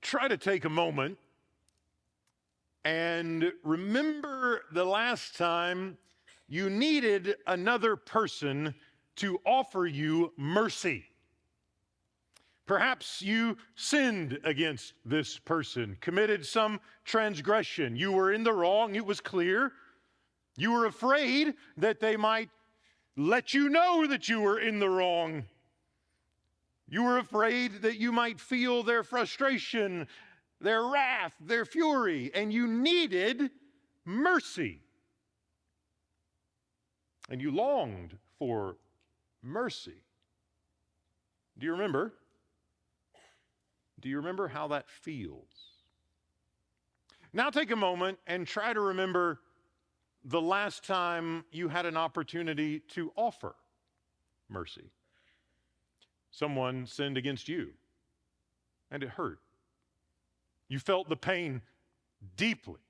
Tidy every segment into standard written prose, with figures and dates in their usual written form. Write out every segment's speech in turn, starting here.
Try to take a moment and remember the last time you needed another person to offer you mercy. Perhaps you sinned against this person, committed some transgression. You were in the wrong, it was clear. You were afraid that they might let you know that you were in the wrong. You were afraid that you might feel their frustration, their wrath, their fury, and you needed mercy. And you longed for mercy. Do you remember? Do you remember how that feels? Now take a moment and try to remember the last time you had an opportunity to offer mercy. Someone sinned against you, and it hurt. You felt the pain deeply.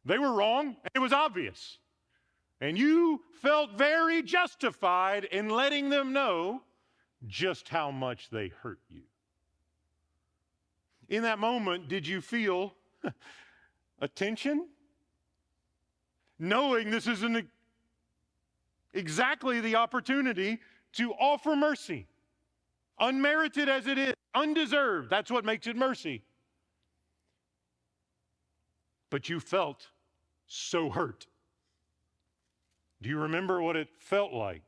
They were wrong, and it was obvious. And you felt very justified in letting them know just how much they hurt you. In that moment, did you feel a tension? Knowing this isn't exactly the opportunity to offer mercy, unmerited as it is, undeserved. That's what makes it mercy. But you felt so hurt. Do you remember what it felt like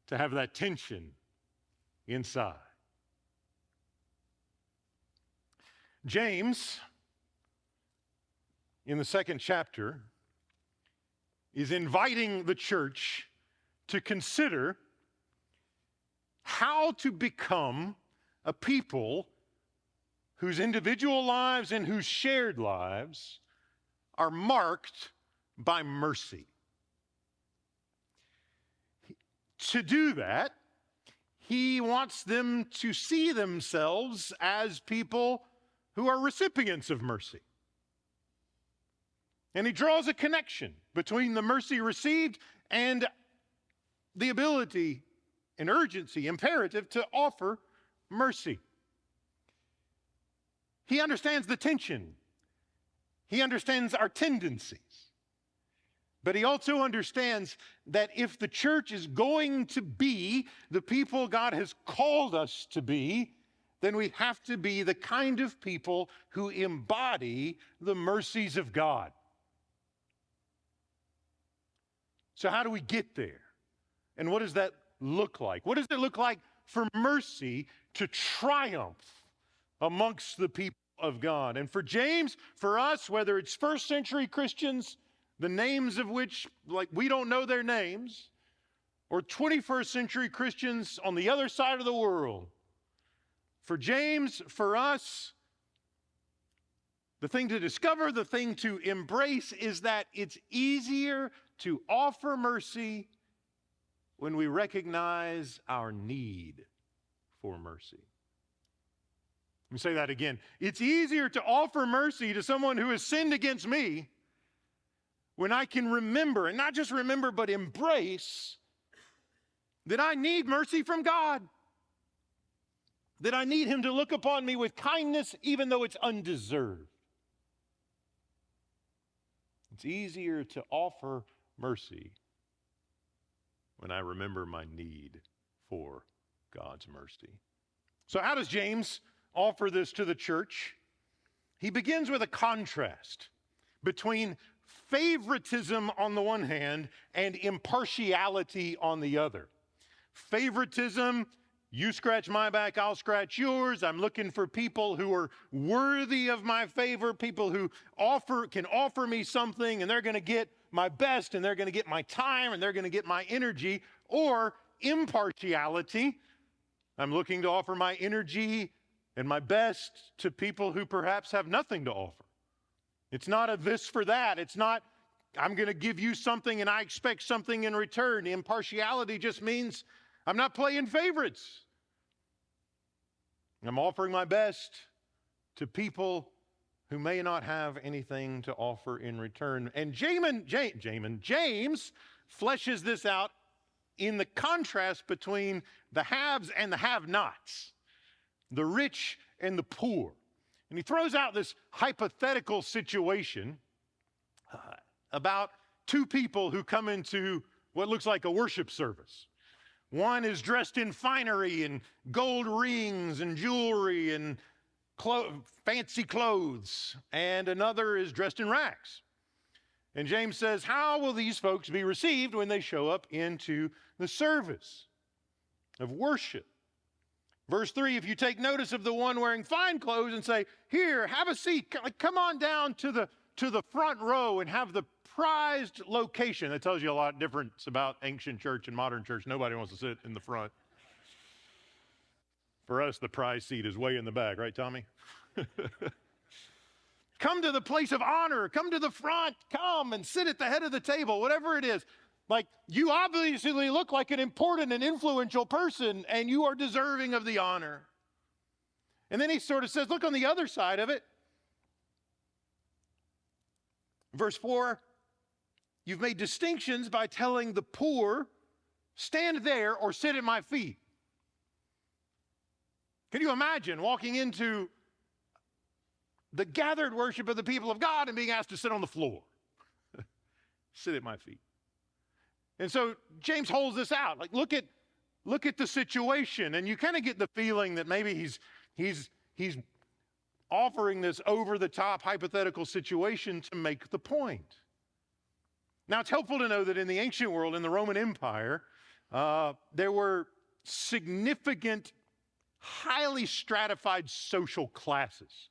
to have that tension inside? James, in the second chapter, is inviting the church to consider how to become a people whose individual lives and whose shared lives are marked by mercy. To do that, he wants them to see themselves as people who are recipients of mercy. And he draws a connection between the mercy received and the ability and urgency, imperative to offer mercy. He understands the tension. He understands our tendencies. But he also understands that if the church is going to be the people God has called us to be, then we have to be the kind of people who embody the mercies of God. So how do we get there? And what does that look like? What does it look like for mercy to triumph amongst the people of God? And for James, for us, whether it's first century Christians, the names of which, like, we don't know their names, or 21st century Christians on the other side of the world, for James, for us, the thing to discover, the thing to embrace is that it's easier to offer mercy when we recognize our need for mercy. Let me say that again. It's easier to offer mercy to someone who has sinned against me when I can remember, and not just remember, but embrace that I need mercy from God. That I need Him to look upon me with kindness even though it's undeserved. It's easier to offer mercy when I remember my need for God's mercy. So how does James offer this to the church? He begins with a contrast between favoritism on the one hand and impartiality on the other. Favoritism, you scratch my back, I'll scratch yours. I'm looking for people who are worthy of my favor, people who can offer me something, and they're going to get my best, and they're going to get my time, and they're going to get my energy. Or impartiality, I'm looking to offer my energy and my best to people who perhaps have nothing to offer. It's not a this for that. It's not, I'm going to give you something and I expect something in return. Impartiality just means I'm not playing favorites. I'm offering my best to people who may not have anything to offer in return. And James fleshes this out in the contrast between the haves and the have-nots. the rich and the poor. And he throws out this hypothetical situation about two people who come into what looks like a worship service. One is dressed in finery and gold rings and jewelry and fancy clothes, and another is dressed in rags. And James says, how will these folks be received when they show up into the service of worship? Verse 3, if you take notice of the one wearing fine clothes and say, here, have a seat, come on down to the front row and have the prized location. That tells you a lot of difference about ancient church and modern church. Nobody wants to sit in the front. For us, the prize seat is way in the back, right, Tommy? Come to the place of honor. Come to the front. Come and sit at the head of the table, whatever it is. Like, you obviously look like an important and influential person, and you are deserving of the honor. And then he sort of says, look on the other side of it. Verse 4, you've made distinctions by telling the poor, stand there or sit at my feet. Can you imagine walking into the gathered worship of the people of God and being asked to sit on the floor? Sit at my feet. And so James holds this out. Like, look at the situation, and you kind of get the feeling that maybe he's offering this over-the-top hypothetical situation to make the point. Now, it's helpful to know that in the ancient world, in the Roman Empire, there were significant, highly stratified social classes.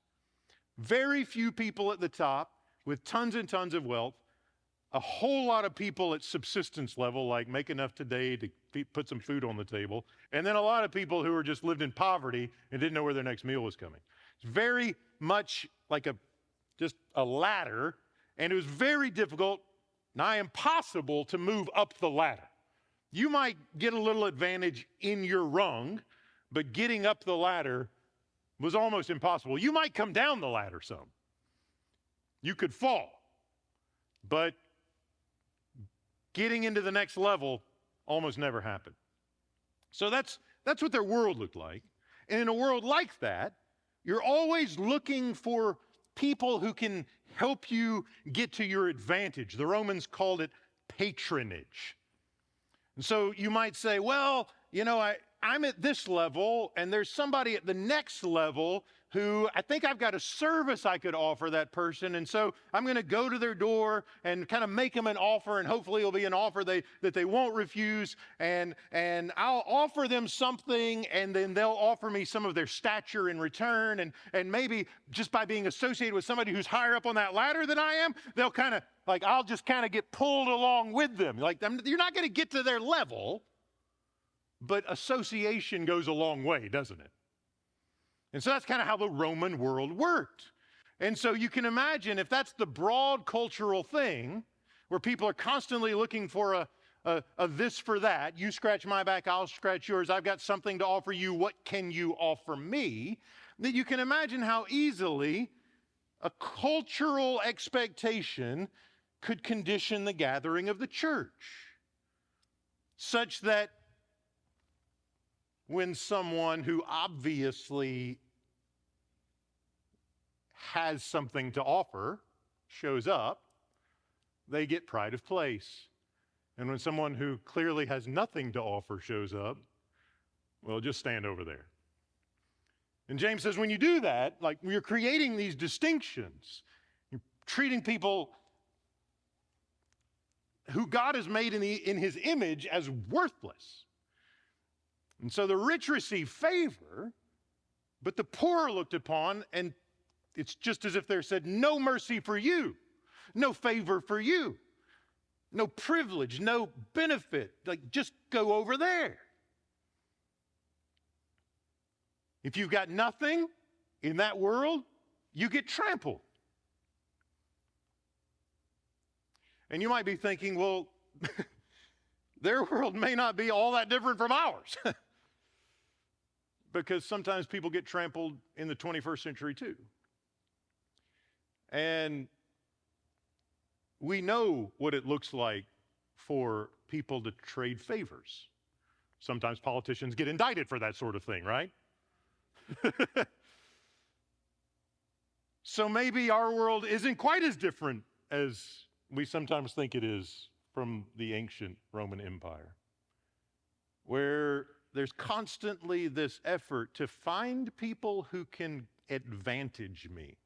Very few people at the top with tons and tons of wealth, a whole lot of people at subsistence level, like make enough today to put some food on the table, and then a lot of people who just lived in poverty and didn't know where their next meal was coming. It's very much like just a ladder, and it was very difficult, nigh impossible, to move up the ladder. You might get a little advantage in your rung, but getting up the ladder was almost impossible. You might come down the ladder some. You could fall, but getting into the next level almost never happened. So that's what their world looked like. And in a world like that, you're always looking for people who can help you get to your advantage. The Romans called it patronage. And so you might say, well, you know, I'm at this level, and there's somebody at the next level who I think I've got a service I could offer that person, and so I'm going to go to their door and kind of make them an offer, and hopefully it'll be an offer that they won't refuse, and I'll offer them something, and then they'll offer me some of their stature in return, and maybe just by being associated with somebody who's higher up on that ladder than I am, they'll kind of, like, I'll just kind of get pulled along with them. Like, you're not going to get to their level, but association goes a long way, doesn't it? And so that's kind of how the Roman world worked. And so you can imagine if that's the broad cultural thing, where people are constantly looking for a this for that, you scratch my back, I'll scratch yours, I've got something to offer you, what can you offer me? That you can imagine how easily a cultural expectation could condition the gathering of the church, such that when someone who obviously has something to offer shows up, they get pride of place. And when someone who clearly has nothing to offer shows up, well, just stand over there. And James says when you do that, like, you're creating these distinctions. You're treating people who God has made in his image as worthless. And so the rich receive favor, but the poor are looked upon, and it's just as if they're said, no mercy for you, no favor for you, no privilege, no benefit. Like, just go over there. If you've got nothing in that world, you get trampled. And you might be thinking, well, their world may not be all that different from ours. Because sometimes people get trampled in the 21st century too. And we know what it looks like for people to trade favors. Sometimes politicians get indicted for that sort of thing, right? So maybe our world isn't quite as different as we sometimes think it is from the ancient Roman Empire, where there's constantly this effort to find people who can advantage me.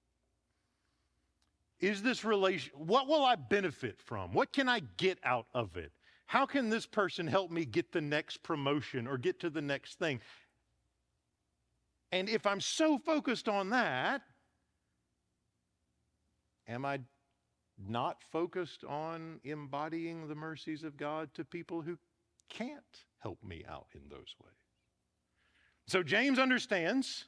Is this relation, what will I benefit from? What can I get out of it? How can this person help me get the next promotion or get to the next thing? And if I'm so focused on that, am I not focused on embodying the mercies of God to people who can't help me out in those ways? So James understands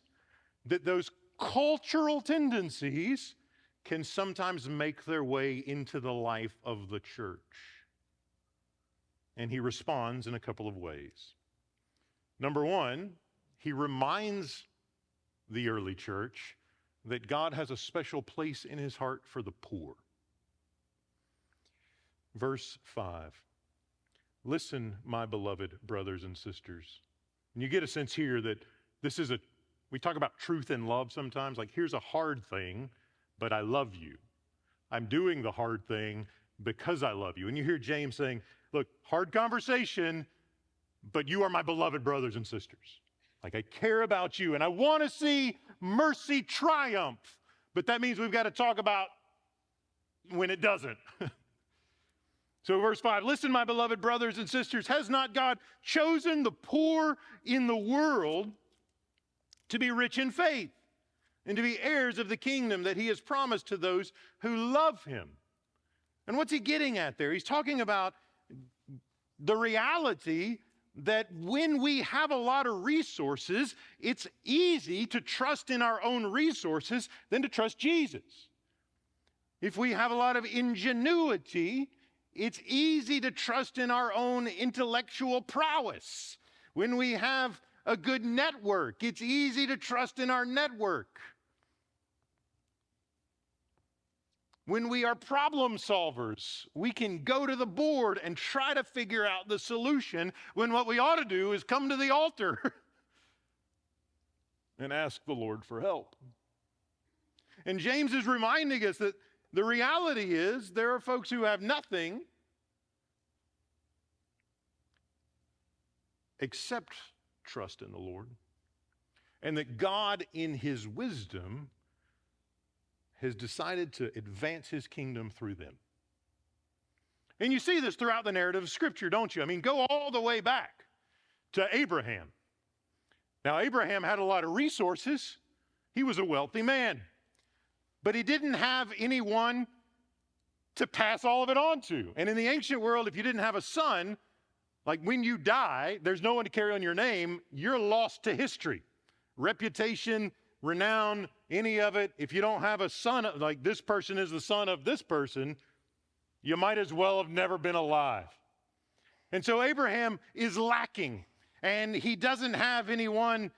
that those cultural tendencies can sometimes make their way into the life of the church. And he responds in a couple of ways. Number one, he reminds the early church that God has a special place in his heart for the poor. Verse 5, listen, my beloved brothers and sisters. And you get a sense here that this is we talk about truth and love sometimes, like here's a hard thing, but I love you. I'm doing the hard thing because I love you. And you hear James saying, look, hard conversation, but you are my beloved brothers and sisters. Like I care about you and I want to see mercy triumph. But that means we've got to talk about when it doesn't. So verse 5, listen, my beloved brothers and sisters, has not God chosen the poor in the world to be rich in faith and to be heirs of the kingdom that he has promised to those who love him? And what's he getting at there? He's talking about the reality that when we have a lot of resources, it's easy to trust in our own resources than to trust Jesus. If we have a lot of ingenuity, it's easy to trust in our own intellectual prowess. When we have a good network, it's easy to trust in our network. When we are problem solvers, we can go to the board and try to figure out the solution when what we ought to do is come to the altar and ask the Lord for help. And James is reminding us that the reality is there are folks who have nothing except trust in the Lord, and that God in his wisdom has decided to advance his kingdom through them. And you see this throughout the narrative of Scripture, don't you? I mean, go all the way back to Abraham. Now, Abraham had a lot of resources. He was a wealthy man. But he didn't have anyone to pass all of it on to. And in the ancient world, if you didn't have a son, like when you die, there's no one to carry on your name, you're lost to history. Reputation, renown, any of it. If you don't have a son, like this person is the son of this person, you might as well have never been alive. And so Abraham is lacking, and he doesn't have anyone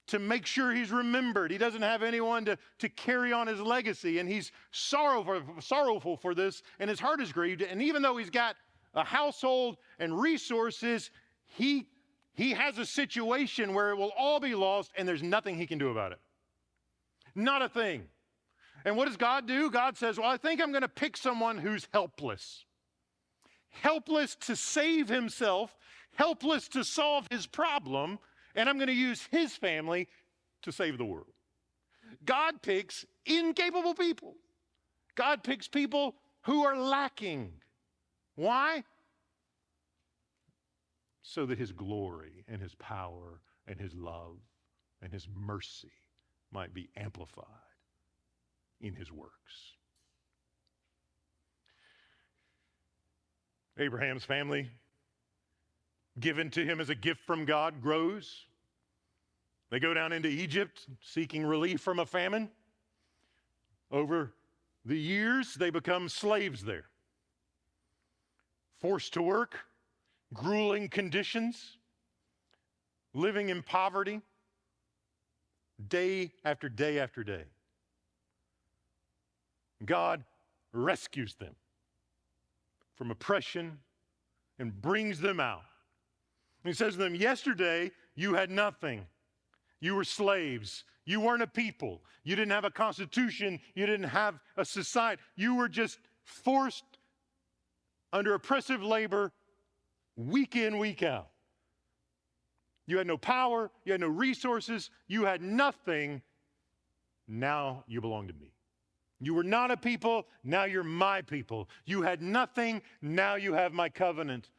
to make sure he's remembered. He doesn't have anyone to carry on his legacy, and he's sorrowful for this, and his heart is grieved. And even though he's got a household and resources, he has a situation where it will all be lost, and there's nothing he can do about it. Not a thing. And what does God do? God says, well, I think I'm going to pick someone who's helpless. Helpless to save himself, helpless to solve his problem, and I'm going to use his family to save the world. God picks incapable people. God picks people who are lacking. Why? So that his glory and his power and his love and his mercy might be amplified in his works. Abraham's family, given to him as a gift from God, grows. They go down into Egypt seeking relief from a famine. Over the years, they become slaves there. Forced to work, grueling conditions, living in poverty, day after day after day. God rescues them from oppression and brings them out. And he says to them, yesterday you had nothing, You were slaves. You weren't a people. You didn't have a constitution. You didn't have a society. You were just forced under oppressive labor week in, week out. You had no power. You had no resources. You had nothing. Now you belong to me. You were not a people. Now you're my people. You had nothing. Now you have my covenant.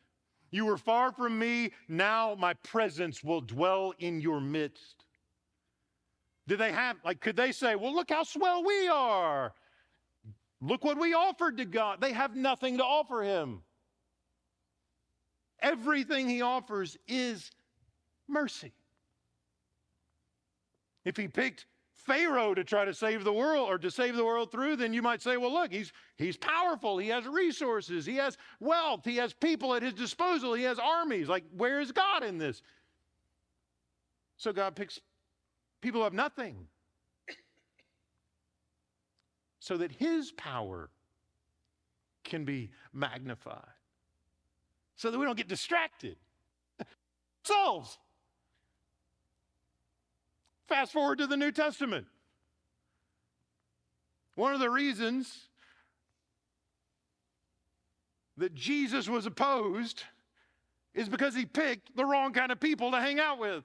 You were far from me. Now my presence will dwell in your midst. Did they have, could they say, well, look how swell we are. Look what we offered to God. They have nothing to offer him. Everything he offers is mercy. If he picked Pharaoh to try to save the world or to save the world through, then you might say, well, look, he's powerful. He has resources. He has wealth. He has people at his disposal. He has armies. Where is God in this? So God picks people who have nothing so that his power can be magnified, so that we don't get distracted. Souls. Fast forward to the New Testament. One of the reasons that Jesus was opposed is because he picked the wrong kind of people to hang out with.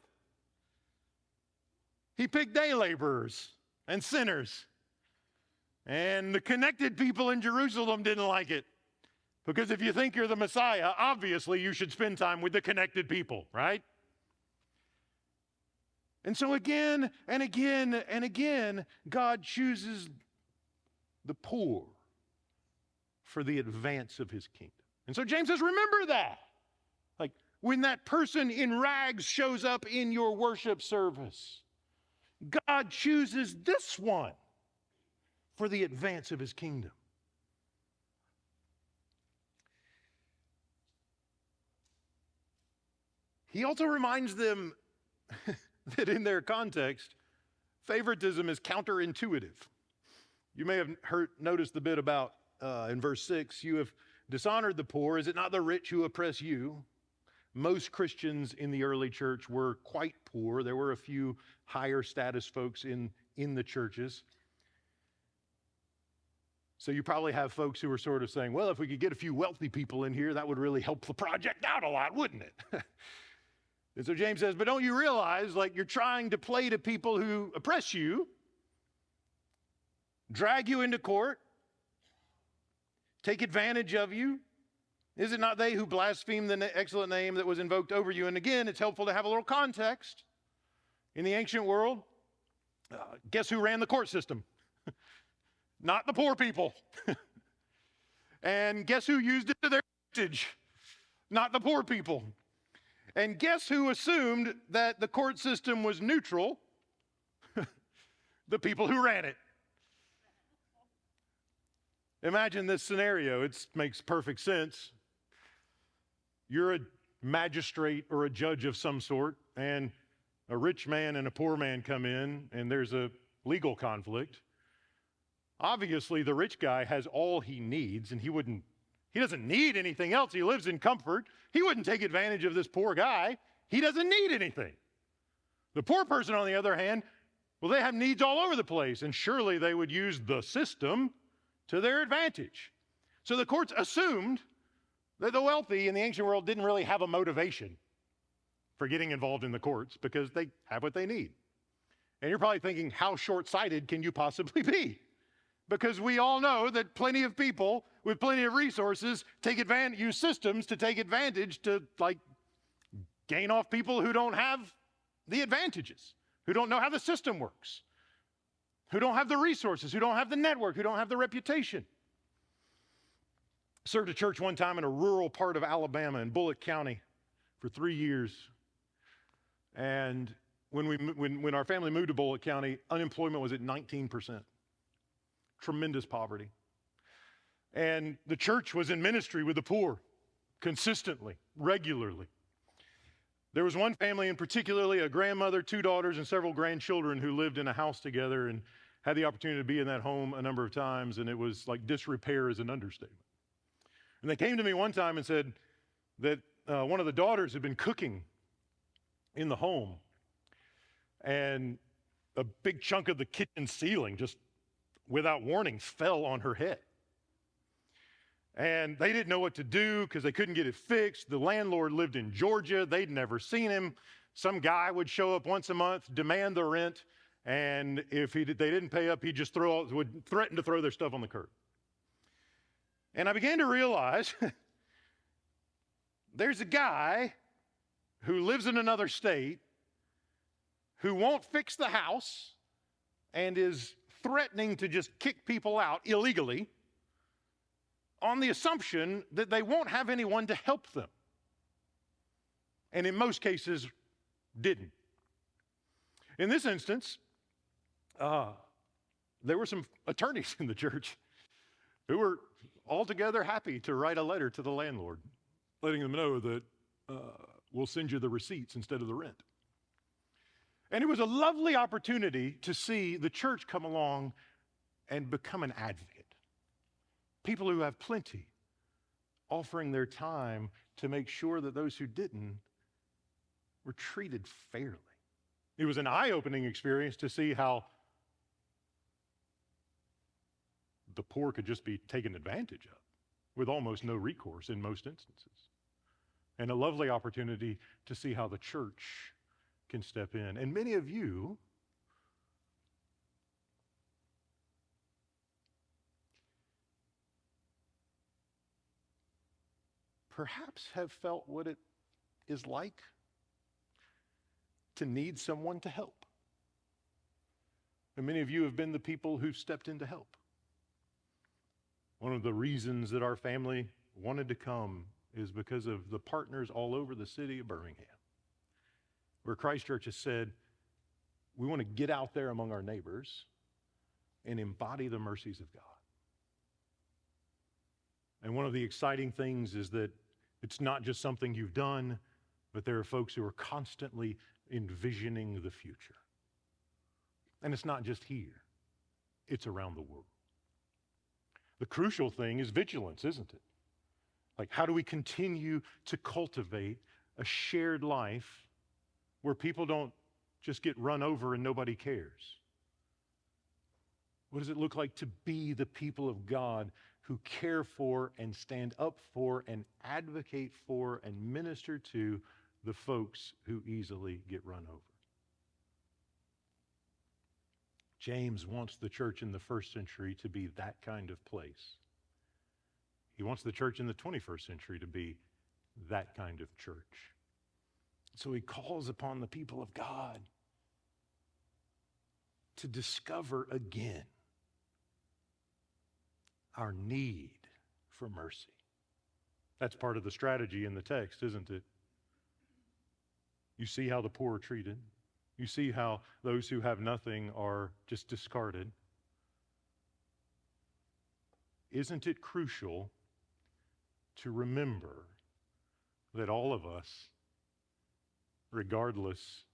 He picked day laborers and sinners. And the connected people in Jerusalem didn't like it. Because if you think you're the Messiah, obviously you should spend time with the connected people, right? And so again and again and again, God chooses the poor for the advance of his kingdom. And so James says, remember that. When that person in rags shows up in your worship service, God chooses this one for the advance of his kingdom. He also reminds them that in their context, favoritism is counterintuitive. You may have noticed the bit about in verse 6, you have dishonored the poor. Is it not the rich who oppress you? Most Christians in the early church were quite poor. There were a few higher status folks in the churches. So you probably have folks who are sort of saying, well, if we could get a few wealthy people in here, that would really help the project out a lot, wouldn't it? And so James says, but don't you realize, you're trying to play to people who oppress you, drag you into court, take advantage of you? Is it not they who blaspheme the excellent name that was invoked over you? And again, it's helpful to have a little context. In the ancient world, guess who ran the court system? Not the poor people. And guess who used it to their advantage? Not the poor people. And guess who assumed that the court system was neutral? The people who ran it. Imagine this scenario. It makes perfect sense. You're a magistrate or a judge of some sort, and a rich man and a poor man come in, and there's a legal conflict. Obviously, the rich guy has all he needs, and he doesn't need anything else. He lives in comfort. He wouldn't take advantage of this poor guy. He doesn't need anything. The poor person, on the other hand, well, they have needs all over the place, and surely they would use the system to their advantage. So the courts assumed that the wealthy in the ancient world didn't really have a motivation for getting involved in the courts because they have what they need. And you're probably thinking, how short-sighted can you possibly be? Because we all know that plenty of people with plenty of resources use systems to take advantage to gain off people who don't have the advantages, who don't know how the system works, who don't have the resources, who don't have the network, who don't have the reputation. Served a church one time in a rural part of Alabama in Bullitt County for 3 years. And when our family moved to Bullitt County, unemployment was at 19%. Tremendous poverty. And the church was in ministry with the poor consistently, regularly. There was one family in particularly, a grandmother, 2 daughters, and several grandchildren who lived in a house together and had the opportunity to be in that home a number of times, and it was like disrepair is an understatement. And they came to me one time and said that one of the daughters had been cooking in the home, and a big chunk of the kitchen ceiling just without warning fell on her head. And they didn't know what to do because they couldn't get it fixed. The landlord lived in Georgia. They'd never seen him. Some guy would show up once a month, demand the rent, and if they didn't pay up, he'd just would threaten to throw their stuff on the curb. And I began to realize there's a guy who lives in another state who won't fix the house and is threatening to just kick people out illegally on the assumption that they won't have anyone to help them. And in most cases, didn't. In this instance, there were some attorneys in the church who were altogether happy to write a letter to the landlord, letting them know that we'll send you the receipts instead of the rent. And it was a lovely opportunity to see the church come along and become an advocate. People who have plenty offering their time to make sure that those who didn't were treated fairly. It was an eye-opening experience to see how the poor could just be taken advantage of with almost no recourse in most instances. And a lovely opportunity to see how the church can step in. And many of you perhaps have felt what it is like to need someone to help. And many of you have been the people who've stepped in to help. One of the reasons that our family wanted to come is because of the partners all over the city of Birmingham, where Christ Church has said, we want to get out there among our neighbors and embody the mercies of God. And one of the exciting things is that it's not just something you've done, but there are folks who are constantly envisioning the future. And it's not just here, it's around the world. The crucial thing is vigilance, isn't it? Like, how do we continue to cultivate a shared life where people don't just get run over and nobody cares? What does it look like to be the people of God who care for and stand up for and advocate for and minister to the folks who easily get run over? James wants the church in the first century to be that kind of place. He wants the church in the 21st century to be that kind of church. So he calls upon the people of God to discover again our need for mercy. That's part of the strategy in the text, isn't it? You see how the poor are treated. You see how those who have nothing are just discarded. Isn't it crucial to remember that all of us, regardless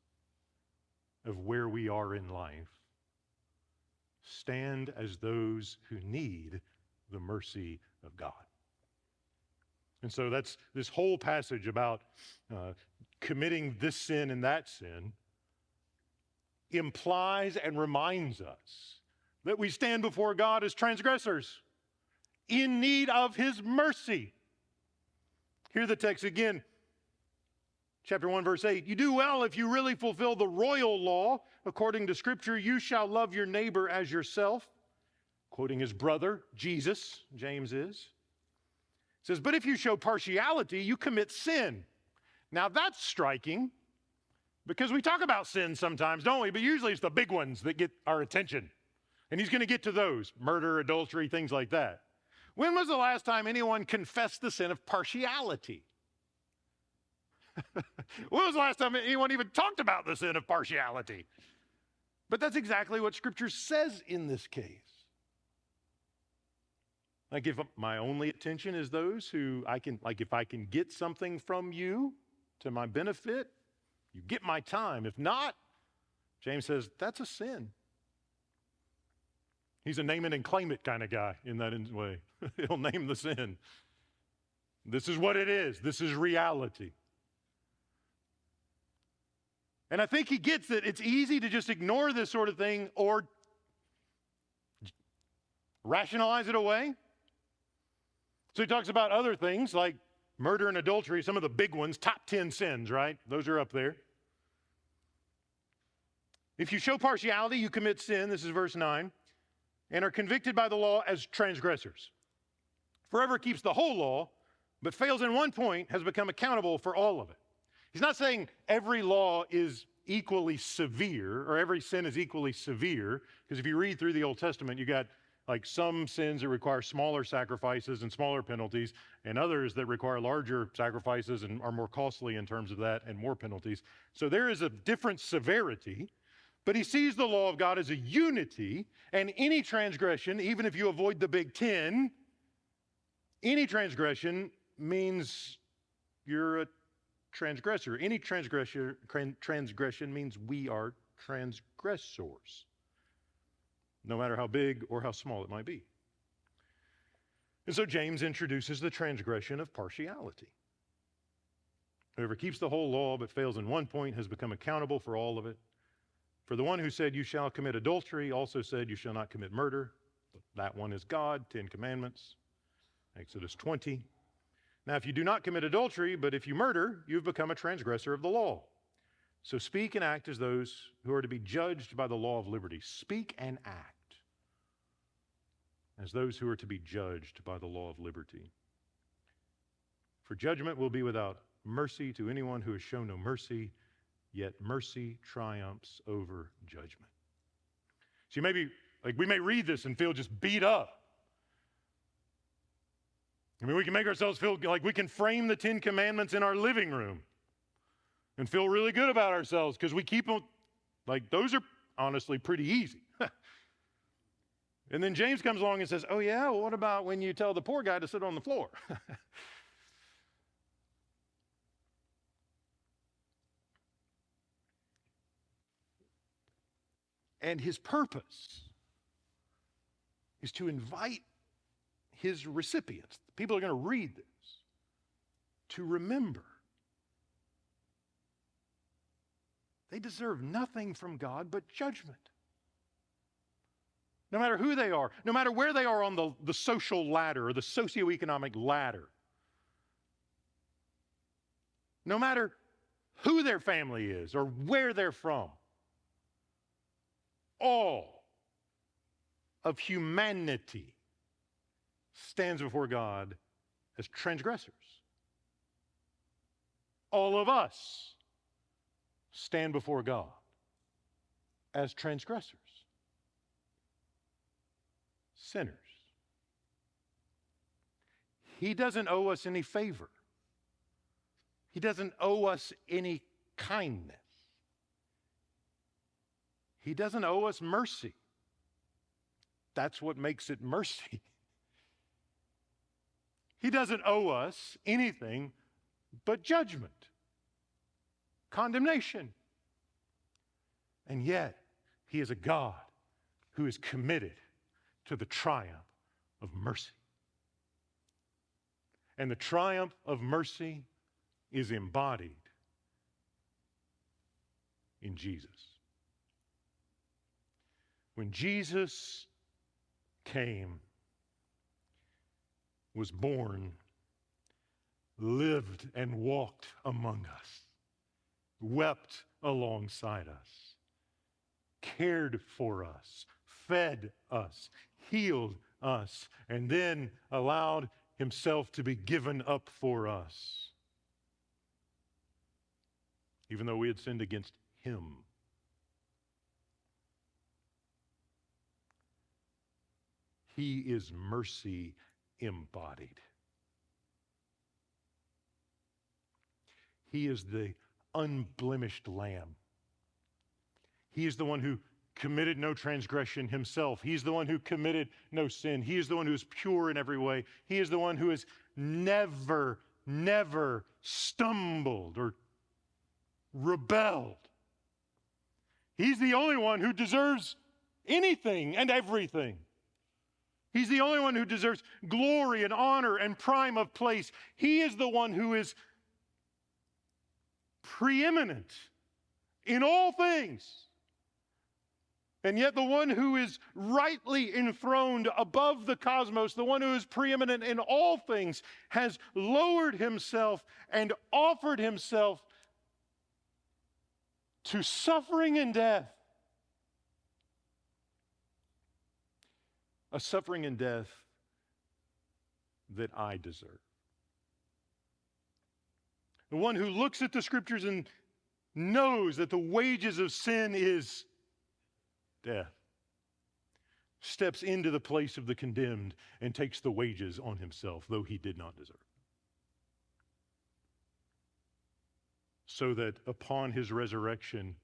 of where we are in life, stand as those who need the mercy of God? And so that's this whole passage about committing this sin and that sin implies and reminds us that we stand before God as transgressors in need of his mercy. Hear the text again. Chapter 1, verse 8. You do well if you really fulfill the royal law. According to Scripture, you shall love your neighbor as yourself. Quoting his brother, Jesus, James is. He says, but if you show partiality, you commit sin. Now that's striking, because we talk about sin sometimes, don't we? But usually it's the big ones that get our attention. And he's going to get to those: murder, adultery, things like that. When was the last time anyone confessed the sin of partiality? When was the last time anyone even talked about the sin of partiality? But that's exactly what Scripture says in this case. Like, if my only attention is those who if I can get something from you to my benefit, you get my time. If not, James says, that's a sin. He's a name it and claim it kind of guy in that way. He'll name the sin. This is what it is. This is reality. And I think he gets that it's easy to just ignore this sort of thing or rationalize it away. So he talks about other things like murder and adultery, some of the big ones, top 10 sins, right? Those are up there. If you show partiality, you commit sin, this is verse 9, and are convicted by the law as transgressors. Whoever keeps the whole law, but fails in one point, has become accountable for all of it. He's not saying every law is equally severe or every sin is equally severe, because if you read through the Old Testament, you got like some sins that require smaller sacrifices and smaller penalties, and others that require larger sacrifices and are more costly in terms of that and more penalties. So there is a different severity, but he sees the law of God as a unity, and any transgression, even if you avoid the big 10, any transgression means you're a transgressor. Any transgression means we are transgressors, no matter how big or how small it might be. And so James introduces the transgression of partiality. Whoever keeps the whole law but fails in one point has become accountable for all of it. For the one who said, "You shall commit adultery," also said, "You shall not commit murder." That one is God, 10 Commandments, Exodus 20. Now, if you do not commit adultery, but if you murder, you've become a transgressor of the law. So speak and act as those who are to be judged by the law of liberty. Speak and act as those who are to be judged by the law of liberty. For judgment will be without mercy to anyone who has shown no mercy, yet mercy triumphs over judgment. So we may read this and feel just beat up. I mean, we can make ourselves feel like we can frame the 10 Commandments in our living room and feel really good about ourselves because we keep them, like those are honestly pretty easy. And then James comes along and says, "Oh yeah, well, what about when you tell the poor guy to sit on the floor?" And his purpose is to invite his recipients, the people who are going to read this, to remember they deserve nothing from God but judgment. No matter who they are, no matter where they are on the social ladder or the socioeconomic ladder, no matter who their family is or where they're from, all of humanity stands before God as transgressors. All of us stand before God as transgressors, sinners. He doesn't owe us any favor. He doesn't owe us any kindness. He doesn't owe us mercy. That's what makes it mercy. He doesn't owe us anything but judgment, condemnation. And yet, he is a God who is committed to the triumph of mercy. And the triumph of mercy is embodied in Jesus. When Jesus came, was born, lived and walked among us, wept alongside us, cared for us, fed us, healed us, and then allowed himself to be given up for us, even though we had sinned against him. He is mercy embodied. He is the unblemished Lamb. He is the one who committed no transgression himself. He's the one who committed no sin. He is the one who is pure in every way. He is the one who has never stumbled or rebelled. He's the only one who deserves anything and everything. He's the only one who deserves glory and honor and prime of place. He is the one who is preeminent in all things. And yet the one who is rightly enthroned above the cosmos, the one who is preeminent in all things, has lowered himself and offered himself to suffering and death. A suffering and death that I deserve. The one who looks at the scriptures and knows that the wages of sin is death, steps into the place of the condemned and takes the wages on himself, though he did not deserve. So that upon his resurrection,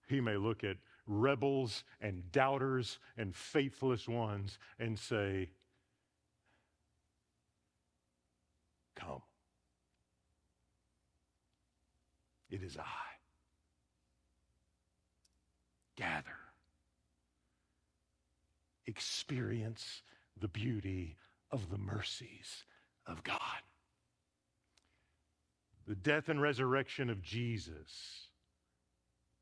he may look at rebels and doubters and faithless ones and say, come. It is I. Gather. Experience the beauty of the mercies of God. The death and resurrection of Jesus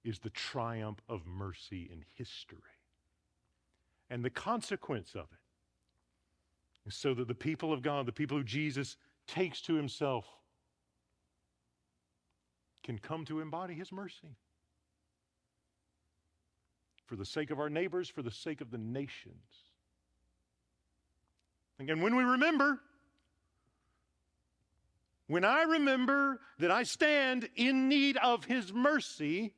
is the triumph of mercy in history. And the consequence of it is so that the people of God, the people who Jesus takes to himself, can come to embody his mercy. For the sake of our neighbors, for the sake of the nations. And when we remember, when I remember that I stand in need of his mercy,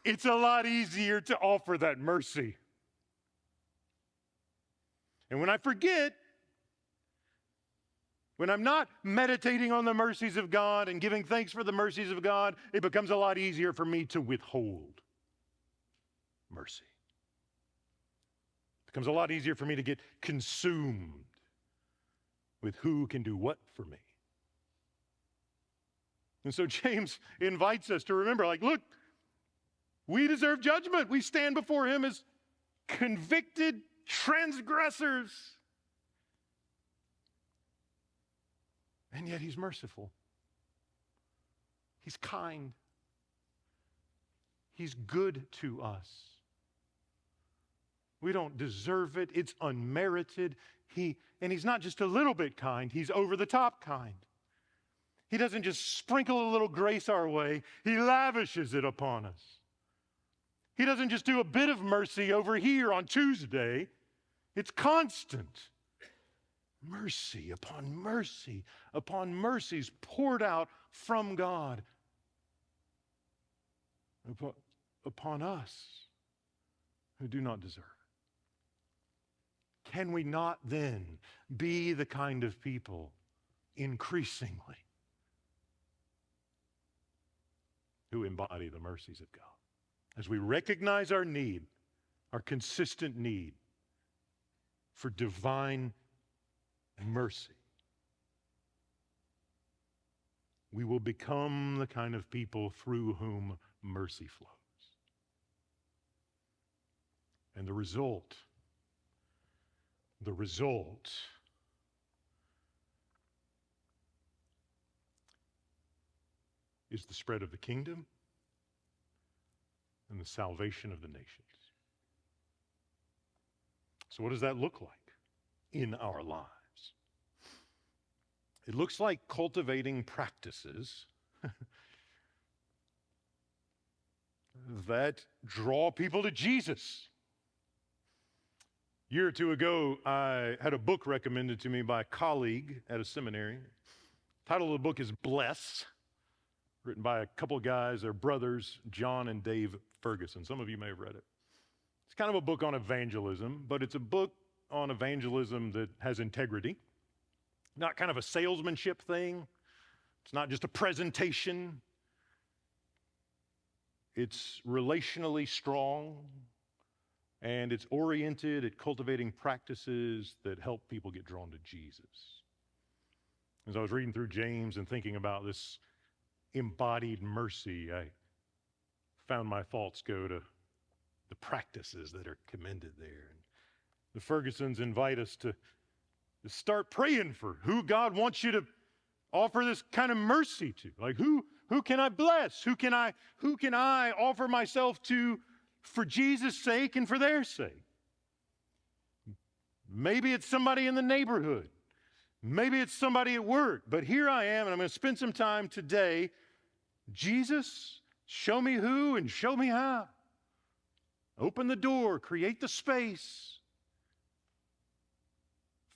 it's a lot easier to offer that mercy. And when I forget, when I'm not meditating on the mercies of God and giving thanks for the mercies of God, it becomes a lot easier for me to withhold mercy. It becomes a lot easier for me to get consumed with who can do what for me. And so James invites us to remember, like, look, we deserve judgment. We stand before him as convicted transgressors. And yet he's merciful. He's kind. He's good to us. We don't deserve it. It's unmerited. And he's not just a little bit kind. He's over the top kind. He doesn't just sprinkle a little grace our way. He lavishes it upon us. He doesn't just do a bit of mercy over here on Tuesday. It's constant. Mercy upon mercies poured out from God upon us who do not deserve it. Can we not then be the kind of people increasingly who embody the mercies of God? As we recognize our need, our consistent need for divine mercy, we will become the kind of people through whom mercy flows. And the result is the spread of the kingdom and the salvation of the nations. So what does that look like in our lives? It looks like cultivating practices that draw people to Jesus. A year or two ago, I had a book recommended to me by a colleague at a seminary. The title of the book is Bless, written by a couple of guys, they're brothers, John and Dave Ferguson. Some of you may have read it. It's kind of a book on evangelism, but it's a book on evangelism that has integrity. Not kind of a salesmanship thing. It's not just a presentation. It's relationally strong, and it's oriented at cultivating practices that help people get drawn to Jesus. As I was reading through James and thinking about this embodied mercy, I found my thoughts go to the practices that are commended there. And the Fergusons invite us to start praying for who God wants you to offer this kind of mercy to. Like who Who can I bless? Who can I offer myself to for Jesus' sake and for their sake? Maybe it's somebody in the neighborhood. Maybe it's somebody at work. But here I am, and I'm going to spend some time today. Jesus, show me who and show me how. Open the door, create the space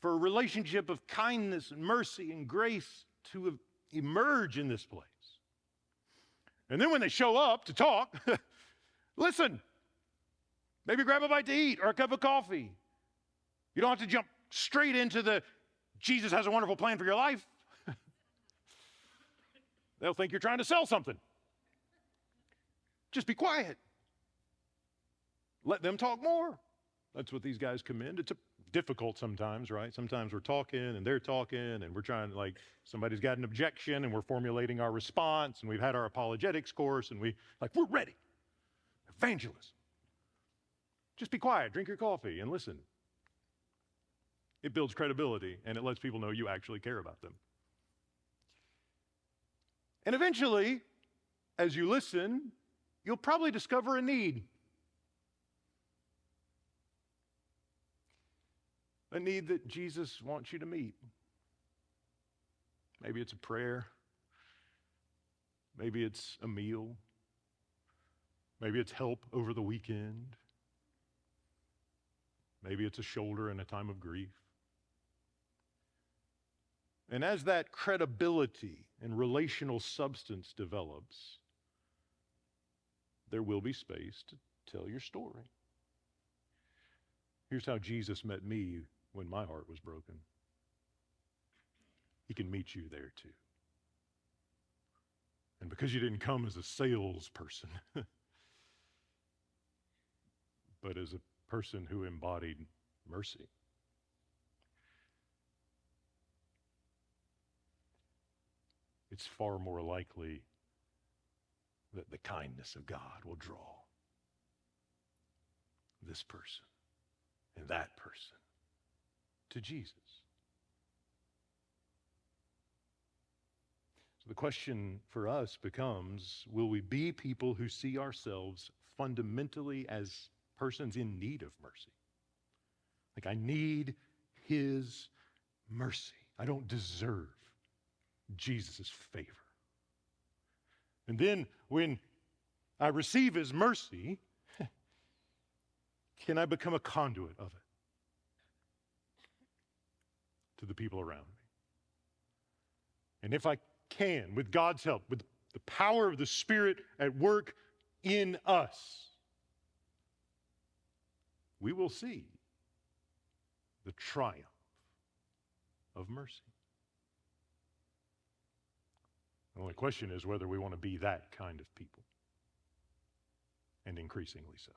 for a relationship of kindness and mercy and grace to emerge in this place. And then when they show up to talk, listen, maybe grab a bite to eat or a cup of coffee. You don't have to jump straight into the Jesus has a wonderful plan for your life. They'll think you're trying to sell something. Just be quiet. Let them talk more. That's what these guys commend. It's difficult sometimes, right? Sometimes we're talking and they're talking and we're trying to, like, somebody's got an objection and we're formulating our response and we've had our apologetics course and we're ready. Evangelism. Just be quiet, drink your coffee and listen. It builds credibility and it lets people know you actually care about them. And eventually, as you listen, you'll probably discover a need. A need that Jesus wants you to meet. Maybe it's a prayer. Maybe it's a meal. Maybe it's help over the weekend. Maybe it's a shoulder in a time of grief. And as that credibility and relational substance develops, there will be space to tell your story. Here's how Jesus met me when my heart was broken. He can meet you there too. And because you didn't come as a salesperson, but as a person who embodied mercy. It's far more likely that the kindness of God will draw this person and that person to Jesus. So the question for us becomes, will we be people who see ourselves fundamentally as persons in need of mercy? Like, I need his mercy. I don't deserve Jesus' favor. And then when I receive his mercy, can I become a conduit of it to the people around me? And if I can, with God's help, with the power of the Spirit at work in us, we will see the triumph of mercy. The only question is whether we want to be that kind of people, and increasingly so.